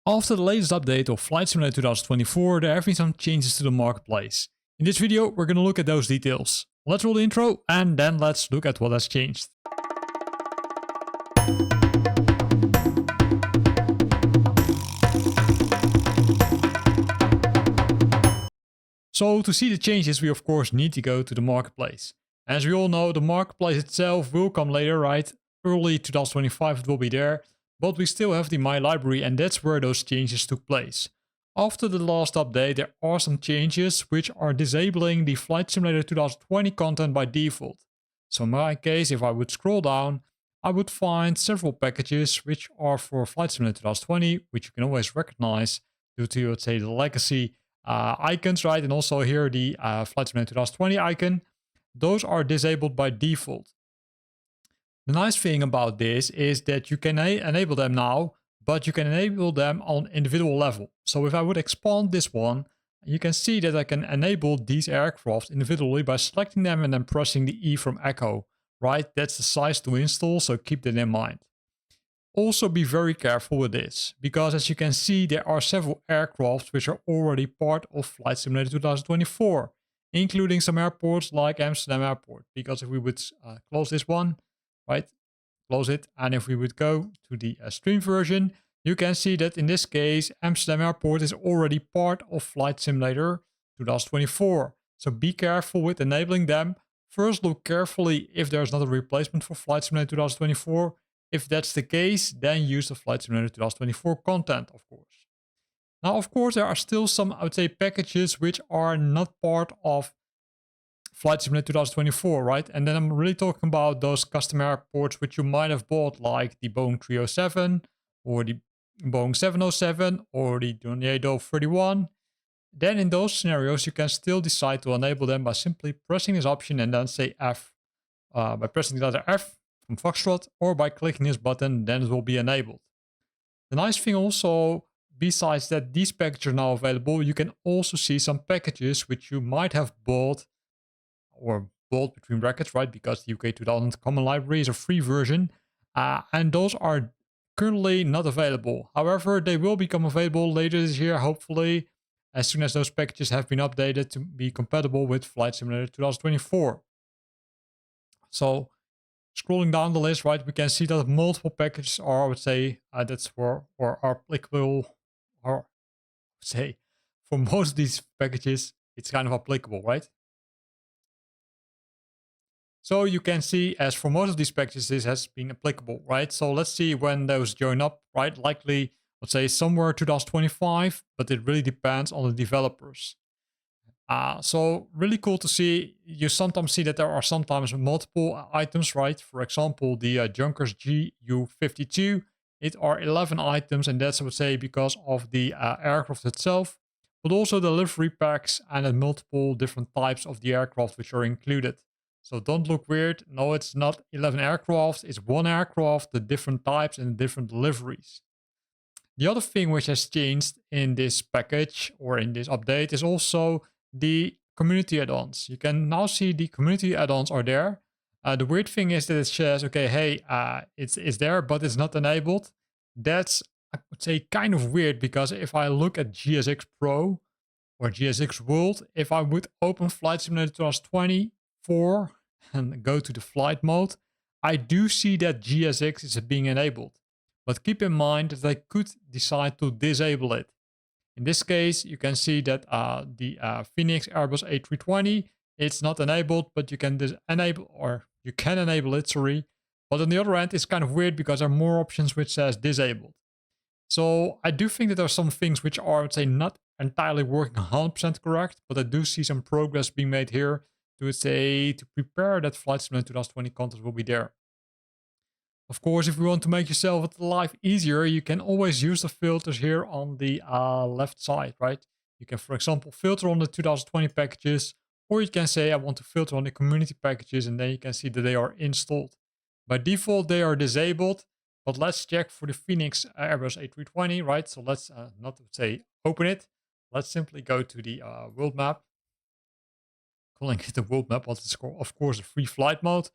After the latest update of Flight Simulator 2024, there have been some changes to the marketplace. In this video, we're going to look at those details. Let's roll the intro and then let's look at what has changed. So to see the changes, we of course need to go to the marketplace. As we all know, the marketplace itself will come later, right? Early 2025 it will be there. But we still have the My Library, and that's where those changes took place. After the last update, there are some changes which are disabling the Flight Simulator 2020 content by default. So in my case, if I would scroll down, I would find several packages which are for Flight Simulator 2020, which you can always recognize due to, let's say, the legacy icons, right? And also here the Flight Simulator 2020 icon. Those are disabled by default. The nice thing about this is that you can enable them now, but you can enable them on individual level. So if I would expand this one, you can see that I can enable these aircraft individually by selecting them and then pressing the E from Echo, right? That's the size to install, so keep that in mind. Also be very careful with this, because as you can see, there are several aircraft which are already part of Flight Simulator 2024, including some airports like Amsterdam Airport, because if we would close this one, right, close it, and if we would go to the stream version, you can see that in this case Amsterdam Airport is already part of Flight Simulator 2024. So be careful with enabling them. First look carefully if there's not a replacement for Flight Simulator 2024. If that's the case, then use the Flight Simulator 2024 content, of course. Now, of course, there are still some, I would say, packages which are not part of Flight Simulator 2024, right? And then I'm really talking about those custom airports which you might have bought, like the Boeing 307 or the Boeing 707 or the Tornado 31. Then in those scenarios, you can still decide to enable them by simply pressing this option and then say F, by pressing the letter F from Foxtrot, or by clicking this button, then it will be enabled. The nice thing also, besides that these packages are now available, you can also see some packages which you might have bought or bought between brackets, right? Because the UK 2000 Common Library is a free version, and those are currently not available. However, they will become available later this year, hopefully, as soon as those packages have been updated to be compatible with Flight Simulator 2024. So, scrolling down the list, right, we can see that multiple packages are, I would say, that's for or are applicable, or say, for most of these packages, it's kind of applicable, right? So you can see, as for most of these packages, this has been applicable, right? So let's see when those join up, right? Likely, let's say somewhere 2025, but it really depends on the developers. So really cool to see. You sometimes see that there are sometimes multiple items, right? For example, the Junkers GU52, it are 11 items, and that's, I would say, because of the aircraft itself, but also the livery packs and the multiple different types of the aircraft which are included. So don't look weird. No, it's not 11 aircraft. It's one aircraft, the different types and different liveries. The other thing which has changed in this package or in this update is also the community add-ons. You can now see the community add-ons are there. The weird thing is that it says, okay, hey, it's there, but it's not enabled. That's, I would say, kind of weird, because if I look at GSX Pro or GSX World, if I would open Flight Simulator 2020, and go to the flight mode, I do see that GSX is being enabled. But keep in mind that I could decide to disable it. In this case, you can see that the Phoenix Airbus A320, it's not enabled, but you can enable it, sorry. But on the other end, it's kind of weird because there are more options which says disabled. So I do think that there are some things which are, I would say, not entirely working 100% correct, but I do see some progress being made here to prepare that Flight Simulator 2020 content will be there. Of course, if you want to make yourself life easier, you can always use the filters here on the left side, right? You can, for example, filter on the 2020 packages, or you can say, I want to filter on the community packages, and then you can see that they are installed. By default, they are disabled, but let's check for the Phoenix Airbus A320, right? So let's not say open it. Let's simply go to the world map. Calling it the world map, but it's of course a free flight mode.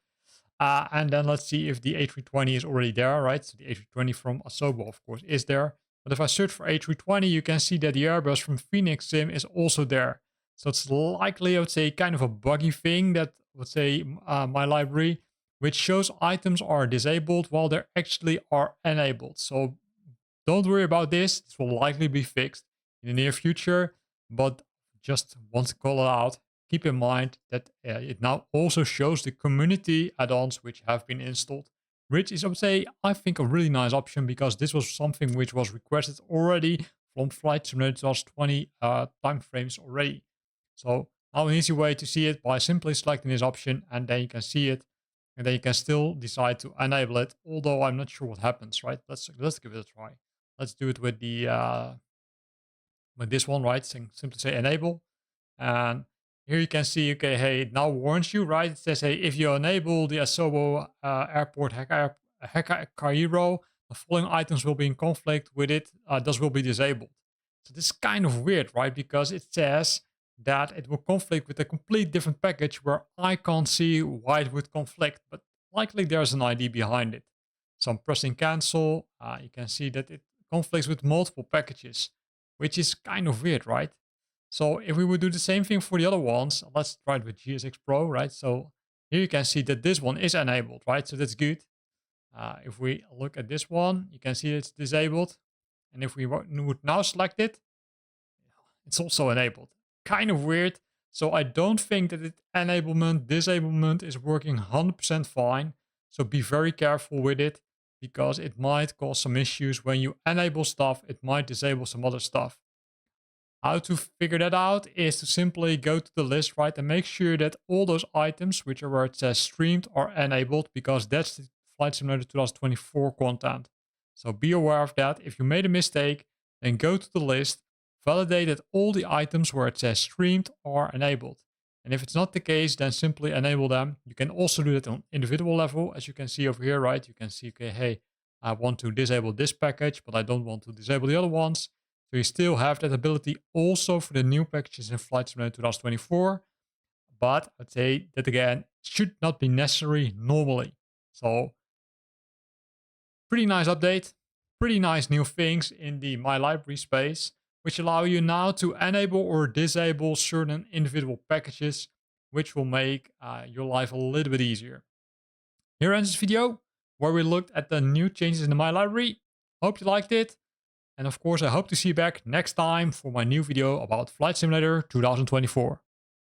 And then let's see if the A320 is already there, right? So the A320 from Asobo, of course, is there. But if I search for A320, you can see that the Airbus from Phoenix Sim is also there. So it's likely, I would say, kind of a buggy thing that, let's say, my library, which shows items are disabled while they actually are enabled. So don't worry about this. This will likely be fixed in the near future, but just want to call it out. Keep in mind that it now also shows the community add-ons which have been installed, which is, I would say, I think a really nice option because this was something which was requested already from Flight Simulator 2020 timeframes already. So now an easy way to see it by simply selecting this option, and then you can see it, and then you can still decide to enable it, although I'm not sure what happens, right? Let's give it a try. Let's do it with the with this one, right? Simply say enable. And here you can see, okay, hey, it now warns you, right? It says, hey, if you enable the Asobo Airport Hacker Cairo, the following items will be in conflict with it. Thus will be disabled. So this is kind of weird, right? Because it says that it will conflict with a complete different package where I can't see why it would conflict, but likely there's an ID behind it. So I'm pressing cancel. You can see that it conflicts with multiple packages, which is kind of weird, right? So if we would do the same thing for the other ones, let's try it with GSX Pro, right? So here you can see that this one is enabled, right? So that's good. If we look at this one, you can see it's disabled. And if we would now select it, it's also enabled. Kind of weird. So I don't think that disablement is working 100% fine. So be very careful with it because it might cause some issues. When you enable stuff, it might disable some other stuff. How to figure that out is to simply go to the list, right, and make sure that all those items, which are where it says streamed, are enabled because that's the Flight Simulator 2024 content. So be aware of that. If you made a mistake, then go to the list, validate that all the items where it says streamed are enabled. And if it's not the case, then simply enable them. You can also do that on individual level, as you can see over here, right? You can see, okay, hey, I want to disable this package, but I don't want to disable the other ones. So you still have that ability also for the new packages in Flight Simulator 2024. But I'd say that again, should not be necessary normally. So pretty nice update, pretty nice new things in the My Library space, which allow you now to enable or disable certain individual packages, which will make your life a little bit easier. Here ends this video, where we looked at the new changes in the My Library. Hope you liked it. And of course, I hope to see you back next time for my new video about Flight Simulator 2024.